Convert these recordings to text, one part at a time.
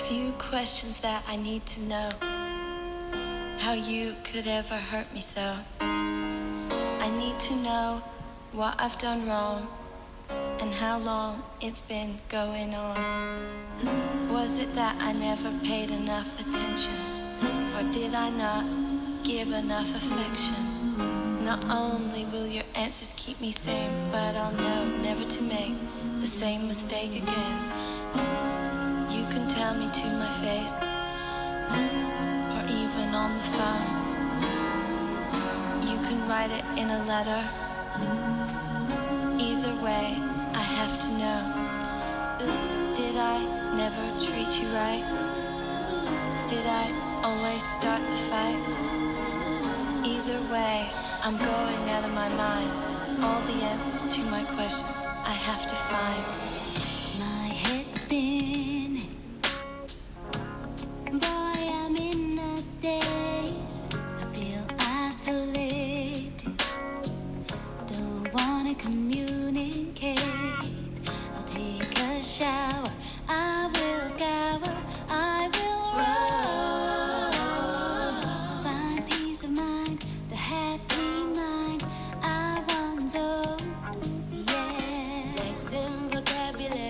few questions that I need to know. How you could ever hurt me so. I need to know what I've done wrong and how long it's been going on. Was it that I never paid enough attention? Or did I not give enough affection? Not only will your answers keep me sane, but I'll know never to make the same mistake again. You can tell me to my face, or even on the phone. You can write it in a letter. Either way, I have to know. Did I never treat you right? Did I always start the fight? Either way, I'm going out of my mind. All the answers to my questions I have to find. My head's spinning. Boy, I'm in a daze. I feel isolated. Don't wanna communicate. I'll take a shower. I will scour. I will run. Find peace of mind, the happy mind I once owned. Yeah. Sex and vocabulary.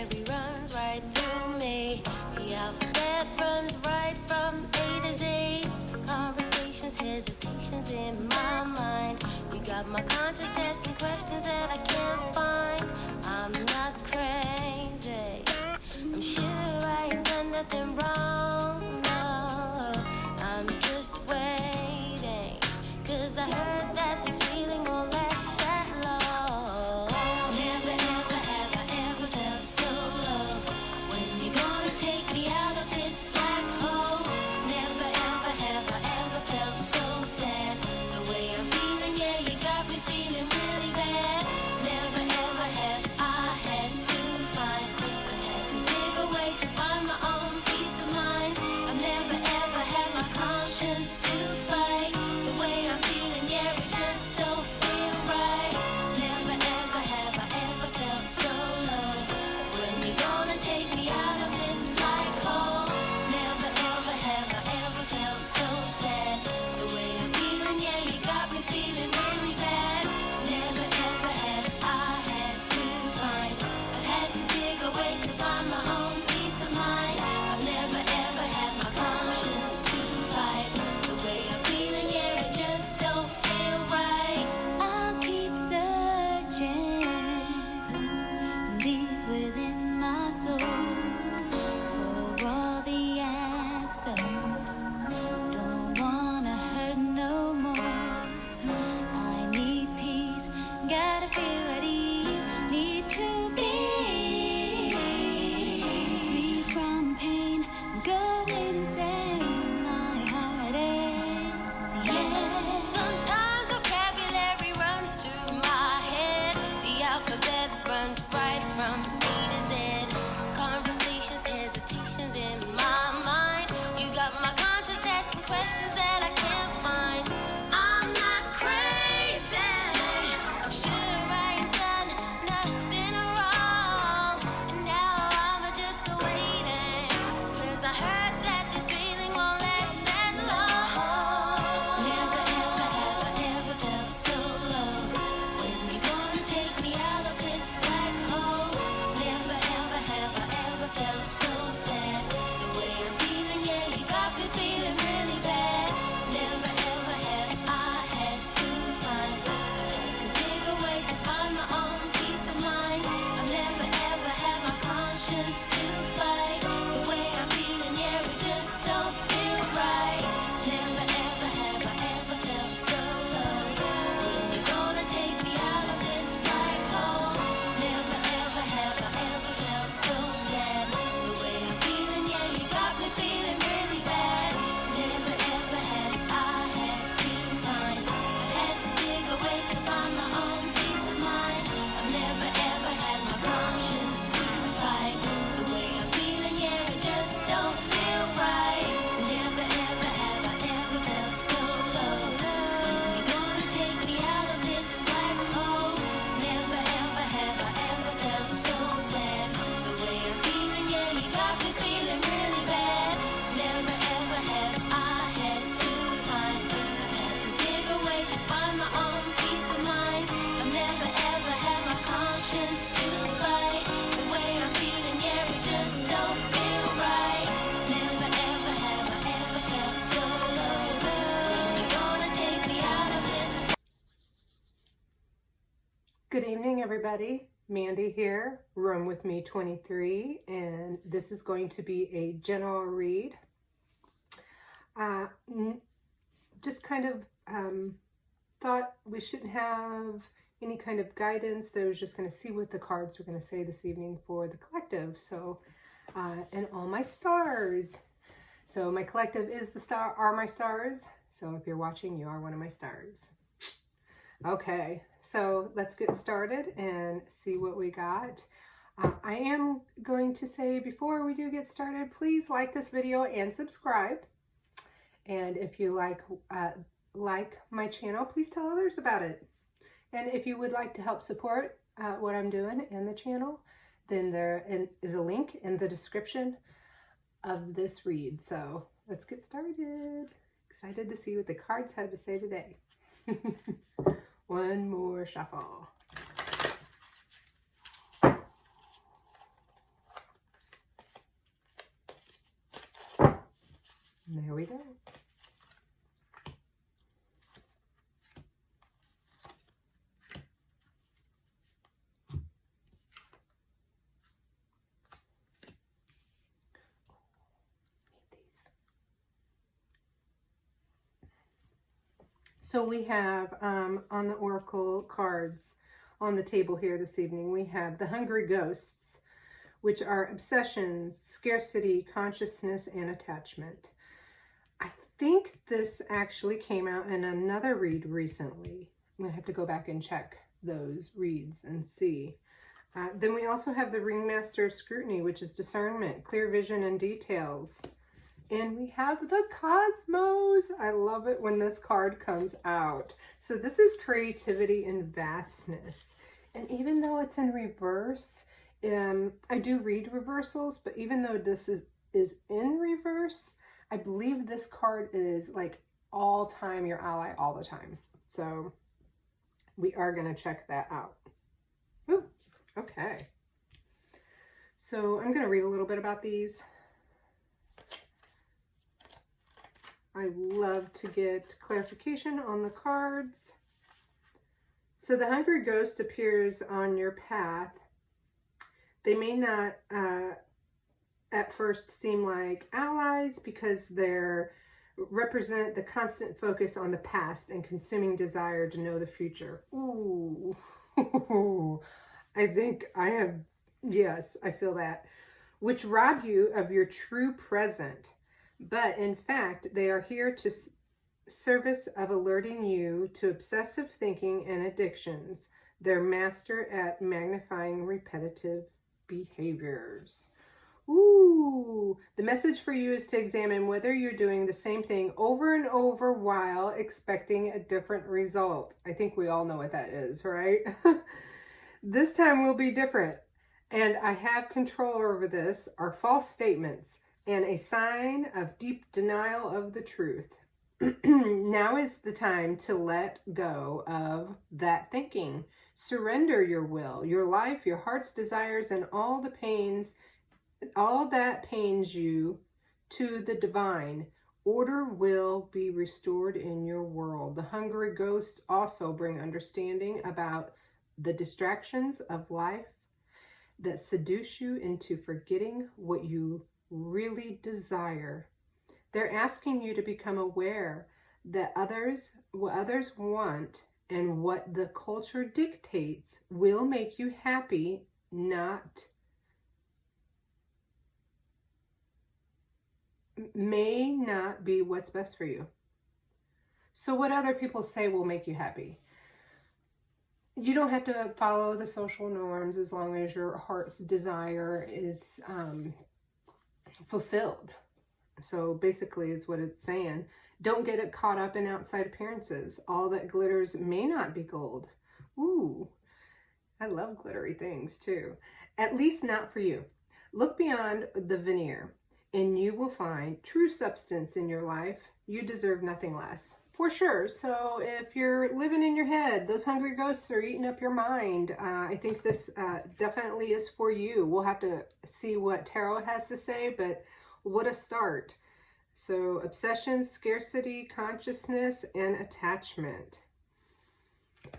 everybody. Mandy here, Room With Me 23, and this is going to be a general read. Just kind of thought we shouldn't have any kind of guidance. I was just going to see what the cards were going to say this evening for the collective. So, and all my stars. So my collective is are my stars. So if you're watching, you are one of my stars. Okay, so let's get started and see what we got. I am going to say before we do get started, please like this video and subscribe. And if you like my channel, please tell others about it. And if you would like to help support what I'm doing in the channel, then there is a link in the description of this read. So let's get started. Excited to see what the cards have to say today. One more shuffle. There we go. So we have on the Oracle cards on the table here this evening, we have the Hungry Ghosts, which are obsessions, scarcity, consciousness, and attachment. I think this actually came out in another read recently. I'm going to have to go back and check those reads and see. Then we also have the Ringmaster of Scrutiny, which is discernment, clear vision, and details. And we have the Cosmos. I love it when this card comes out. So this is creativity and vastness. And even though it's in reverse, I do read reversals, but even though this is in reverse, I believe this card is like all time your ally all the time. So we are going to check that out. Ooh, okay. So I'm going to read a little bit about these. I love to get clarification on the cards. So the Hungry Ghost appears on your path. They may not at first seem like allies because they represent the constant focus on the past and consuming desire to know the future. Ooh, I think I have, yes, I feel that. Which rob you of your true present. But in fact, they are here to service of alerting you to obsessive thinking and addictions. They're master at magnifying repetitive behaviors. Ooh, the message for you is to examine whether you're doing the same thing over and over while expecting a different result. I think we all know what that is, right? This time will be different. And I have control over this are false statements and a sign of deep denial of the truth. Now is the time to let go of that thinking. Surrender your will, your life, your heart's desires, and all the pains, all that pains you to the divine. Order will be restored in your world. The Hungry Ghosts also bring understanding about the distractions of life that seduce you into forgetting what you really desire. They're asking you to become aware that what others want and what the culture dictates will make you happy, may not be what's best for you. So what other people say will make you happy. You don't have to follow the social norms as long as your heart's desire is fulfilled. So basically is what it's saying. Don't get it caught up in outside appearances. All that glitters may not be gold. Ooh, I love glittery things too. At least not for you. Look beyond the veneer and you will find true substance in your life. You deserve nothing less. For sure. So if you're living in your head, those hungry ghosts are eating up your mind. I think this definitely is for you. We'll have to see what tarot has to say, but what a start. So obsession, scarcity, consciousness, and attachment.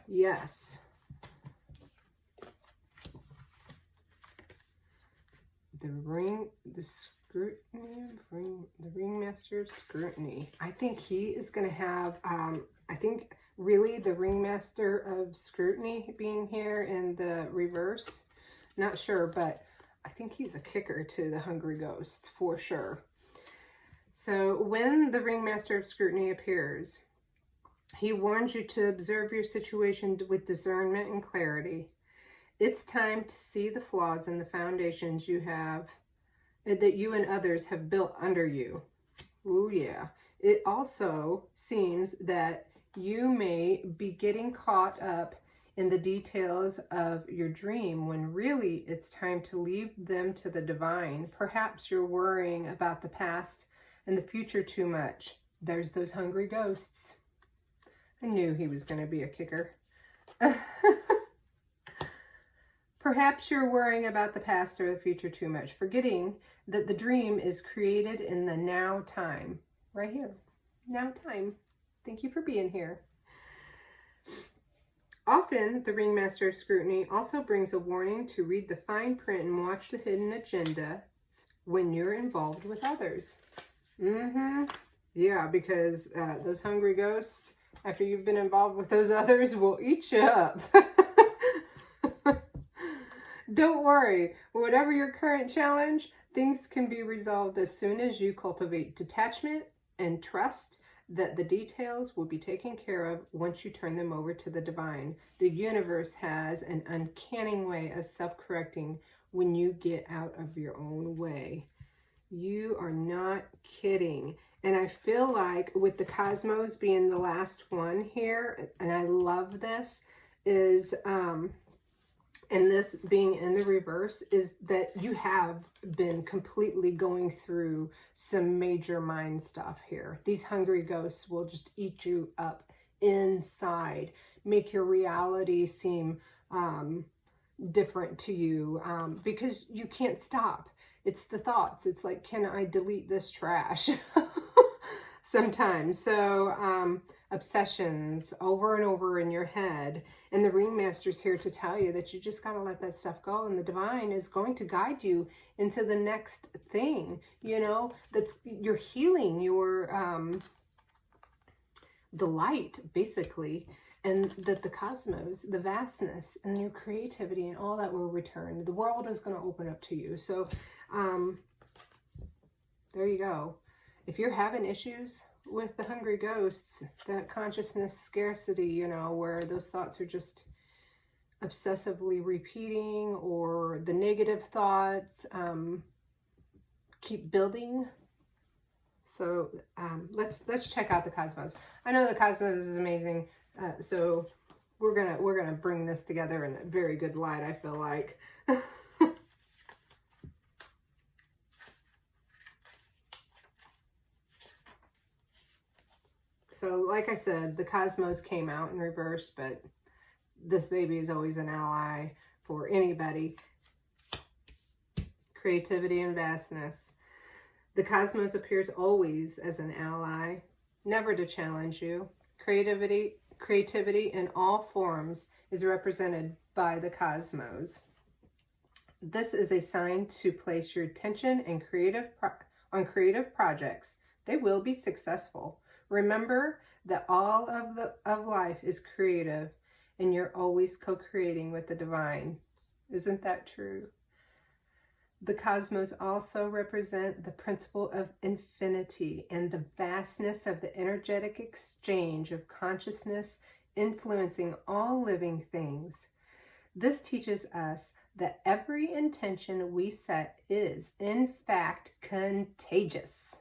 Yes. the ringmaster of scrutiny. I think he is going to have, I think really the ringmaster of scrutiny being here in the reverse. Not sure, but I think he's a kicker to the hungry ghosts for sure. So when the ringmaster of scrutiny appears, he warns you to observe your situation with discernment and clarity. It's time to see the flaws in the foundations you have, that you and others have built under you. Ooh, yeah. It also seems that you may be getting caught up in the details of your dream when really it's time to leave them to the divine. Perhaps you're worrying about the past and the future too much. There's those hungry ghosts. I knew he was going to be a kicker. Perhaps you're worrying about the past or the future too much, forgetting that the dream is created in the now time. Right here. Now time. Thank you for being here. Often, the ringmaster of scrutiny also brings a warning to read the fine print and watch the hidden agenda when you're involved with others. Yeah, because those hungry ghosts, after you've been involved with those others, will eat you up. Don't worry, whatever your current challenge, things can be resolved as soon as you cultivate detachment and trust that the details will be taken care of once you turn them over to the divine. The universe has an uncanny way of self-correcting when you get out of your own way. You are not kidding. And I feel like with the cosmos being the last one here, and I love this, is and this being in the reverse, is that you have been completely going through some major mind stuff here. These hungry ghosts will just eat you up inside, make your reality seem different to you, because you can't stop. It's the thoughts. It's like, can I delete this trash? Sometimes. So obsessions over and over in your head. And the ringmaster's here to tell you that you just got to let that stuff go. And the divine is going to guide you into the next thing, you know, that's your healing, your the light, basically. And that the cosmos, the vastness, and your creativity and all that will return. The world is going to open up to you. So there you go. If you're having issues with the hungry ghosts, that consciousness scarcity, you know, where those thoughts are just obsessively repeating, or the negative thoughts keep building. So let's check out the cosmos. I know the cosmos is amazing, so we're gonna bring this together in a very good light, I feel like. So like I said, the cosmos came out in reverse, but this baby is always an ally for anybody. Creativity and vastness. The cosmos appears always as an ally, never to challenge you. Creativity in all forms is represented by the cosmos. This is a sign to place your attention and on creative projects. They will be successful. Remember that all of life is creative, and you're always co-creating with the divine. Isn't that true? The cosmos also represent the principle of infinity and the vastness of the energetic exchange of consciousness influencing all living things. This teaches us that every intention we set is, in fact, contagious,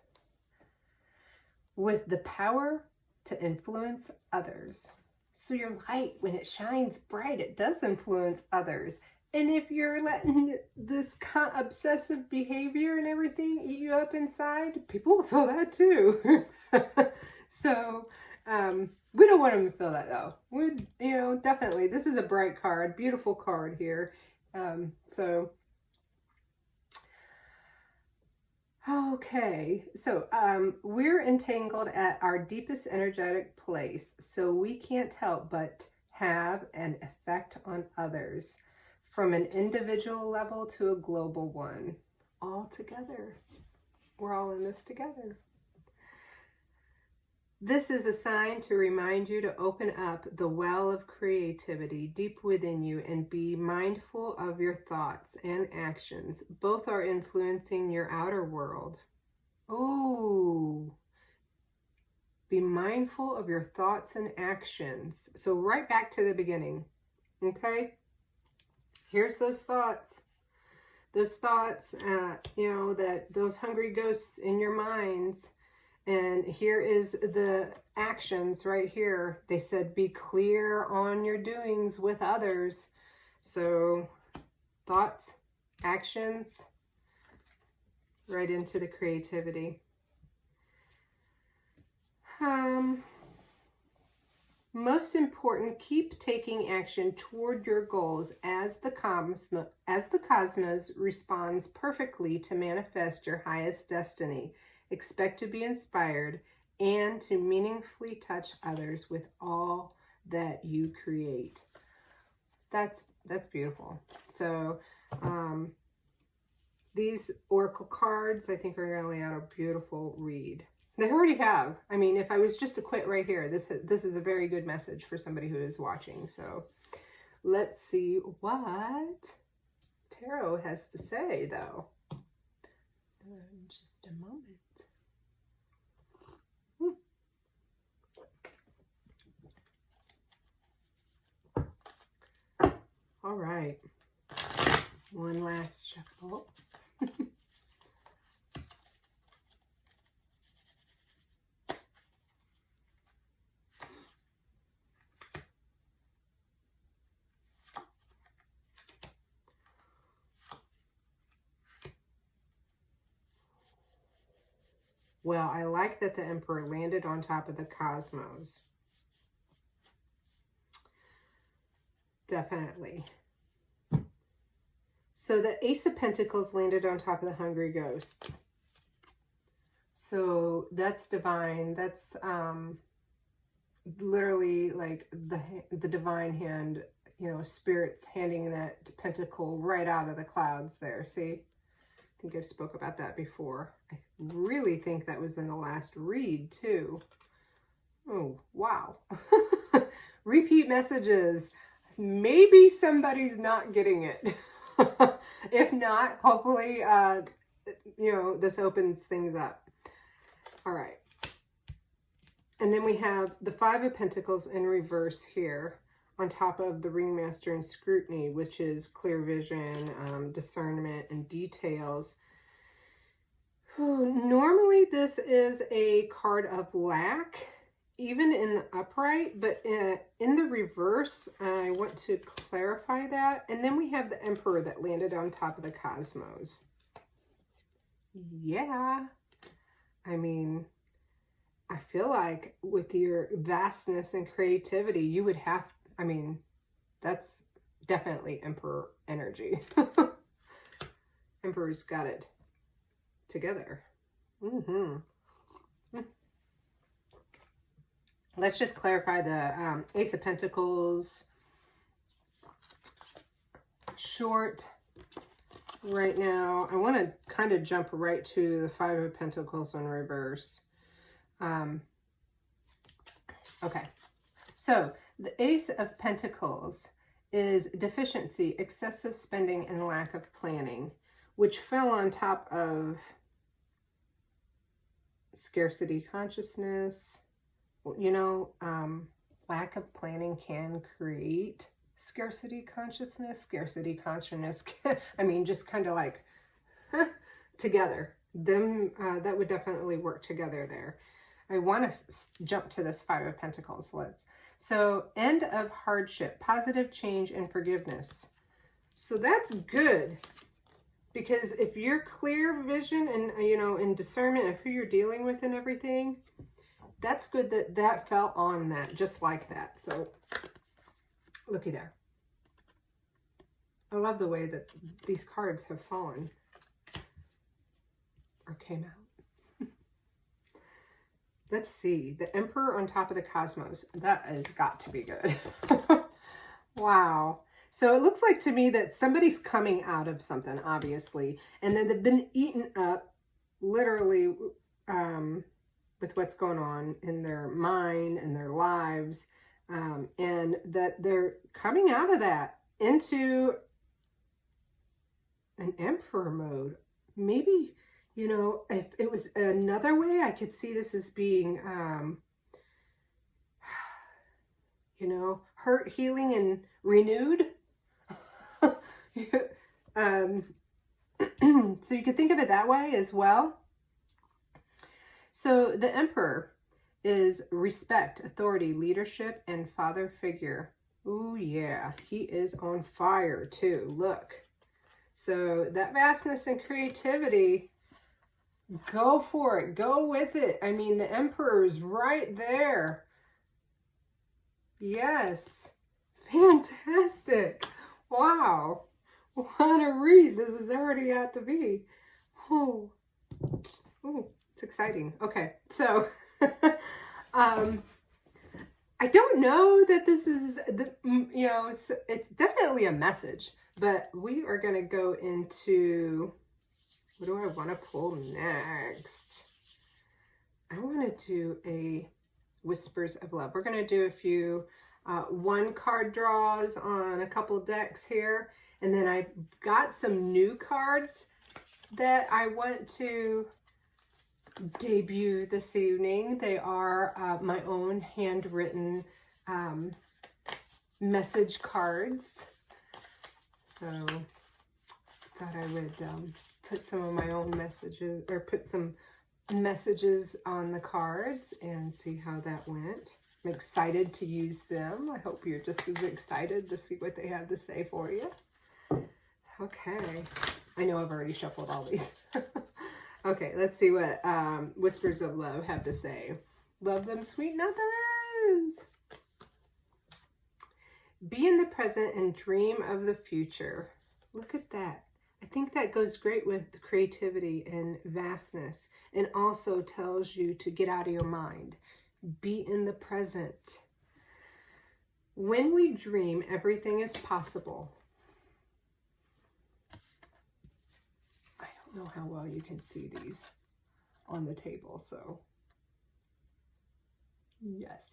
with the power to influence others. So your light, when it shines bright, it does influence others. And if you're letting this obsessive behavior and everything eat you up inside, people will feel that too. So we don't want them to feel that though. You know, definitely, this is a bright card, beautiful card here. Okay, so we're entangled at our deepest energetic place, so we can't help but have an effect on others, from an individual level to a global one. all together. We're all in this together. This is a sign to remind you to open up the well of creativity deep within you and be mindful of your thoughts and actions. Both are influencing your outer world. Ooh. Be mindful of your thoughts and actions. So right back to the beginning, okay? Here's those thoughts. Those thoughts, that those hungry ghosts in your minds. And here is the actions right here. They said, be clear on your doings with others. So thoughts, actions, right into the creativity. Most important, keep taking action toward your goals as the cosmos responds perfectly to manifest your highest destiny. Expect to be inspired and to meaningfully touch others with all that you create. That's beautiful. So these oracle cards, I think, are going to lay out a beautiful read. They already have. I mean, if I was just to quit right here, this is a very good message for somebody who is watching. So let's see what Tarot has to say, though. In just a moment. All right. One last shuffle. Well, I like that the Emperor landed on top of the cosmos. Definitely. So the Ace of Pentacles landed on top of the Hungry Ghosts. So that's divine. That's literally like the divine hand, spirits handing that pentacle right out of the clouds there. See? I think I've spoke about that before. I really think that was in the last read too. Oh, wow. Repeat messages. Maybe somebody's not getting it. If not, hopefully, this opens things up. All right. And then we have the Five of Pentacles in reverse here on top of the Ringmaster and Scrutiny, which is clear vision, discernment, and details. Normally, this is a card of lack, even in the upright, but in the reverse, I want to clarify that. And then we have the Emperor that landed on top of the cosmos. Yeah. I mean, I feel like with your vastness and creativity, you would have, that's definitely Emperor energy. Emperor's got it together. Let's just clarify the Ace of Pentacles short right now. I want to kind of jump right to the Five of Pentacles in reverse. Okay, so the Ace of Pentacles is deficiency, excessive spending, and lack of planning, which fell on top of scarcity consciousness. Lack of planning can create scarcity consciousness. Just kind of like together. That would definitely work together there. I want to jump to this Five of Pentacles. So end of hardship, positive change, and forgiveness. So that's good. Because if you're clear vision and, in discernment of who you're dealing with and everything, that's good that fell on that, just like that. So, looky there. I love the way that these cards have fallen or came out. Let's see. The Emperor on top of the cosmos. That has got to be good. Wow. So it looks like to me that somebody's coming out of something, obviously, and then they've been eaten up literally with what's going on in their mind and their lives, and that they're coming out of that into an emperor mode. Maybe, you know, if it was another way, I could see this as being, you know, hurt, healing, and renewed. So you could think of it that way as well. So the emperor is respect, authority, leadership, and father figure. Ooh, yeah, he is on fire too. Look. So that vastness and creativity, go for it. Go with it. I mean, the emperor is right there. Yes. Fantastic. Wow. What a read this is already out to be. Oh. Ooh, it's exciting. Okay, so I don't know that this is, you know, it's definitely a message, but we are going to go into, what do I want to pull next? I want to do a Whispers of Love. We're going to do a few one card draws on a couple decks here, and then I got some new cards that I want to debut this evening. They are my own handwritten message cards. So I thought I would put some of my own messages, or put some messages on the cards and see how that went. I'm excited to use them. I hope you're just as excited to see what they have to say for you. Okay. I know I've already shuffled all these. Okay, let's see what Whispers of Love have to say. Love them, sweet nothings. Be in the present and dream of the future. Look at that. I think that goes great with creativity and vastness, and also tells you to get out of your mind. Be in the present. When we dream, everything is possible. I don't know how well you can see these on the table, so yes.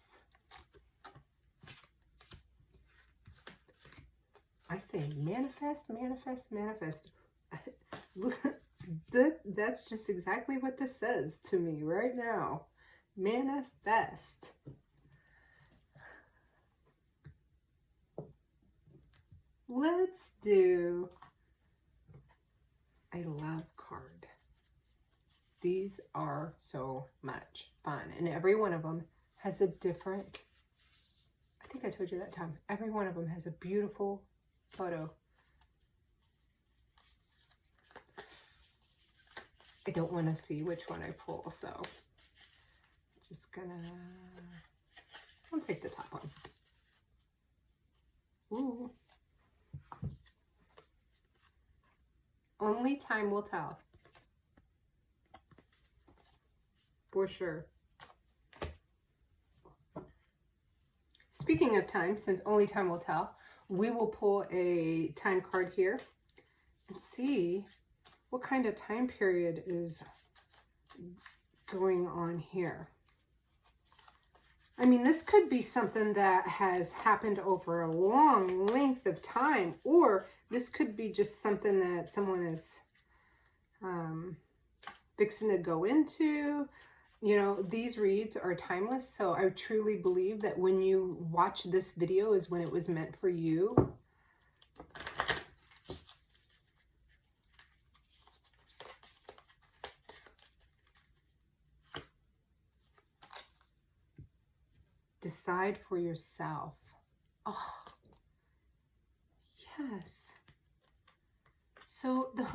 I say manifest, manifest, manifest. That's just exactly what this says to me right now. Manifest. Let's do a love card. These are so much fun, and every one of them has a different, I think I told you that time, every one of them has a beautiful photo. I don't want to see which one I pull, so just gonna, I'll take the top one. Ooh. Only time will tell. For sure. Speaking of time, since only time will tell, we will pull a time card here and see what kind of time period is going on here. I mean, this could be something that has happened over a long length of time, or this could be just something that someone is fixing to go into. You know, these reads are timeless, so I truly believe that when you watch this video is when it was meant for you. Decide for yourself. Oh, yes. So the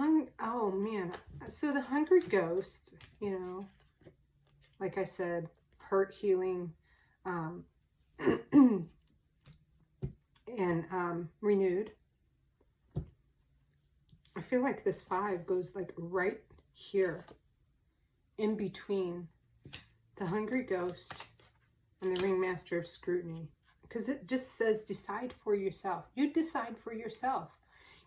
oh man. So the hungry ghost, you know, like I said, hurt, healing, and renewed. I feel like this 5 goes like right here, in between the hungry ghost and the ringmaster of scrutiny. because it just says decide for yourself. You decide for yourself.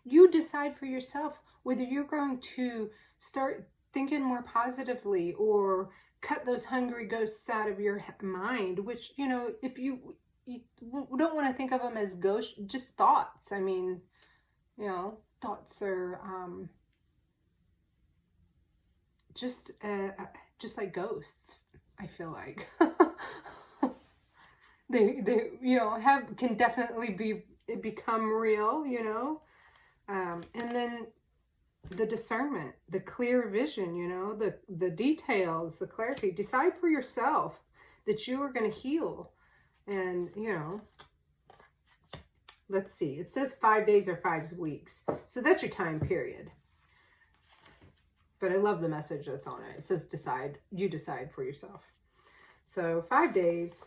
You decide for yourself whether you're going to start thinking more positively or cut those hungry ghosts out of your mind, which, you know, if you don't want to think of them as ghosts, just thoughts. I mean, you know, thoughts are just like ghosts, I feel like. they you know, can definitely become real, you know. And then the discernment, the clear vision, you know, the details, the clarity. Decide for yourself that you are going to heal. And, you know, let's see. It says 5 days or 5 weeks. So that's your time period. But I love the message that's on it. It says decide. You decide for yourself. So 5 days.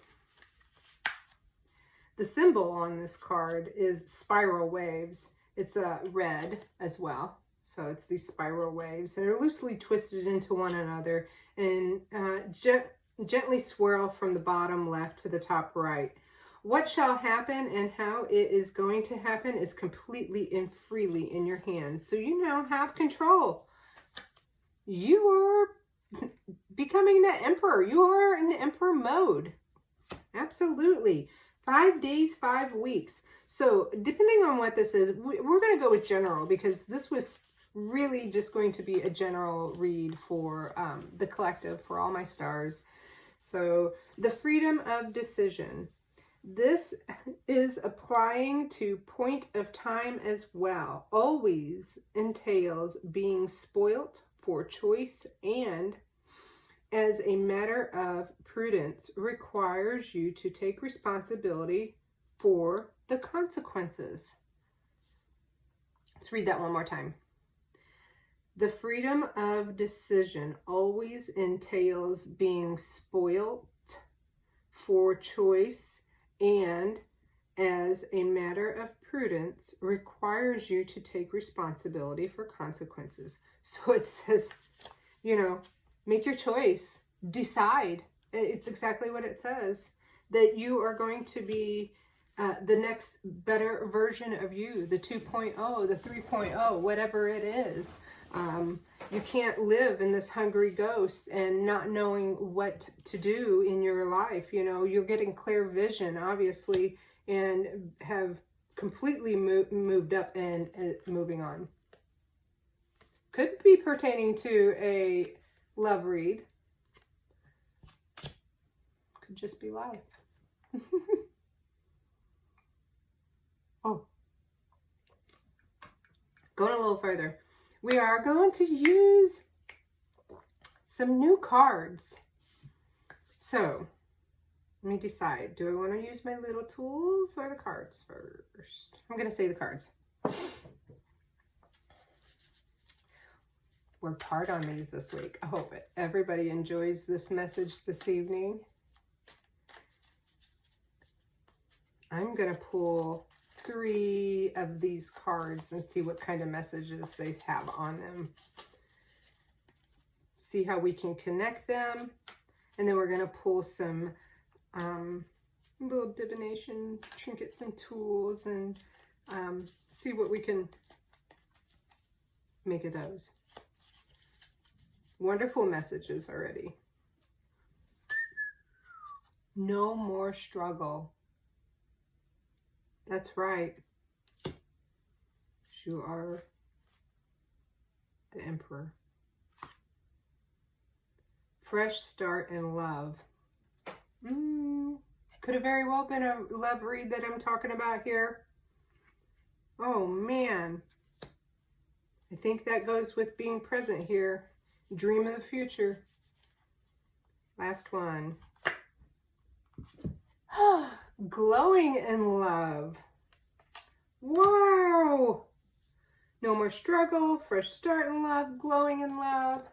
The symbol on this card is spiral waves. It's red as well. So it's these spiral waves, and they're loosely twisted into one another and gently swirl from the bottom left to the top right. What shall happen and how it is going to happen is completely and freely in your hands. So you now have control. You are becoming the emperor. You are in emperor mode. Absolutely. 5 days, 5 weeks. So depending on what this is, we're going to go with general, because this was really just going to be a general read for the collective, for all my stars. So the freedom of decision. This is applying to point of time as well. Always entails being spoilt for choice, and as a matter of prudence requires you to take responsibility for the consequences. Let's read that one more time. The freedom of decision always entails being spoilt for choice, and as a matter of prudence requires you to take responsibility for consequences. So it says, you know, make your choice, decide. It's exactly what it says, that you are going to be the next better version of you, the 2.0, the 3.0, whatever it is. You can't live in this hungry ghost and not knowing what to do in your life. You know, you're getting clear vision, obviously, and have completely moved up and moving on. Could be pertaining to a love read. Could just be life. Oh, going a little further. We are going to use some new cards. So, let me decide. Do I want to use my little tools or the cards first? I'm going to say the cards. Worked hard on these this week. I hope everybody enjoys this message this evening. I'm going to pull 3 of these cards and see what kind of messages they have on them. See how we can connect them. And then we're going to pull some little divination trinkets and tools and see what we can make of those. Wonderful messages already. No more struggle. That's right. You are the emperor. Fresh start in love. Could have very well been a love read that I'm talking about here. Oh man. I think that goes with being present here. Dream of the future. Last one. Glowing in love. Wow. No more struggle. Fresh start in love. Glowing in love.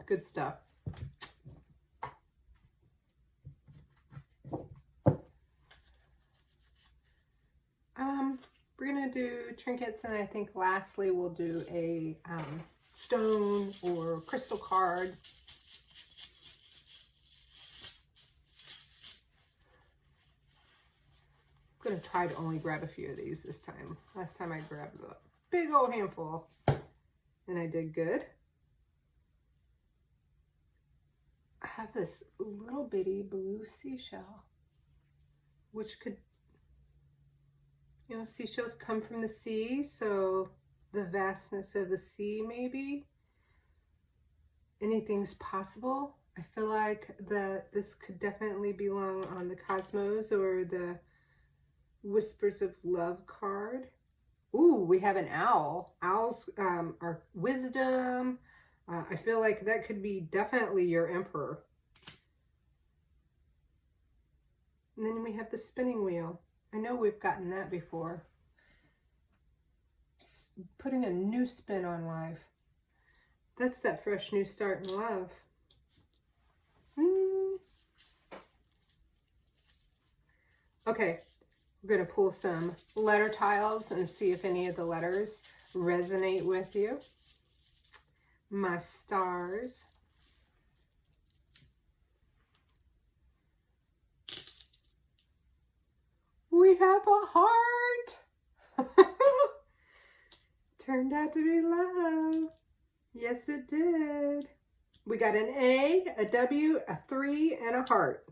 Good stuff. We're going to do trinkets, and I think lastly we'll do a stone or crystal card. I'm going to try to only grab a few of these this time. Last time I grabbed a big old handful, and I did good. I have this little bitty blue seashell, which could, you know, seashells come from the sea, so the vastness of the sea, maybe. Anything's possible. I feel like that this could definitely belong on the Cosmos or the Whispers of Love card. Ooh, we have an owl. Owls are wisdom. I feel like that could be definitely your emperor. And then we have the spinning wheel. I know we've gotten that before. Putting a new spin on life. That's that fresh new start in love. Okay, we're going to pull some letter tiles and see if any of the letters resonate with you. My stars. We have a heart. Turned out to be love. Yes, it did. We got an A, a W, a 3, and a heart.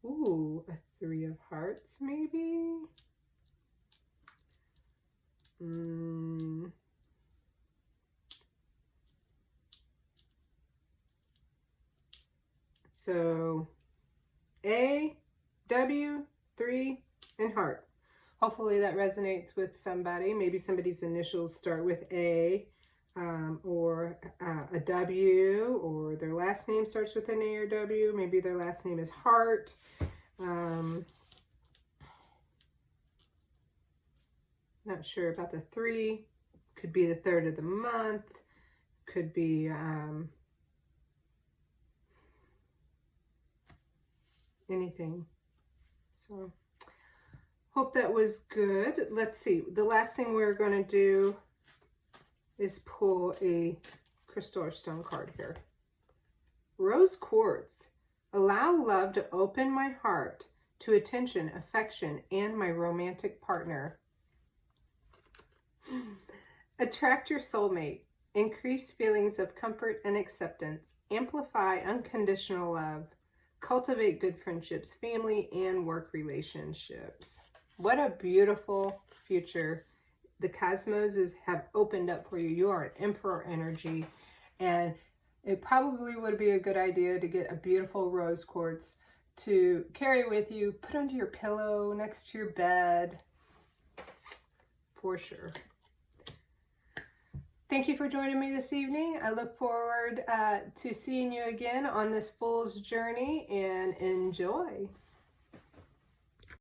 Ooh, a 3 of hearts, maybe? So, A, W, 3, and heart. Hopefully that resonates with somebody. Maybe somebody's initials start with A, or a W, or their last name starts with an A or W. Maybe their last name is Hart. Not sure about the 3. Could be the 3rd of the month. Could be anything. So hope that was good. Let's see. The last thing we're going to do is pull a crystal or stone card here. Rose quartz. Allow love to open my heart to attention, affection, and my romantic partner. Attract your soulmate. Increase feelings of comfort and acceptance. Amplify unconditional love. Cultivate good friendships, family, and work relationships. What a beautiful future the cosmos have opened up for you. You are an emperor energy, and it probably would be a good idea to get a beautiful rose quartz to carry with you, put under your pillow, next to your bed, for sure. Thank you for joining me this evening. I look forward to seeing you again on this fool's journey, and enjoy.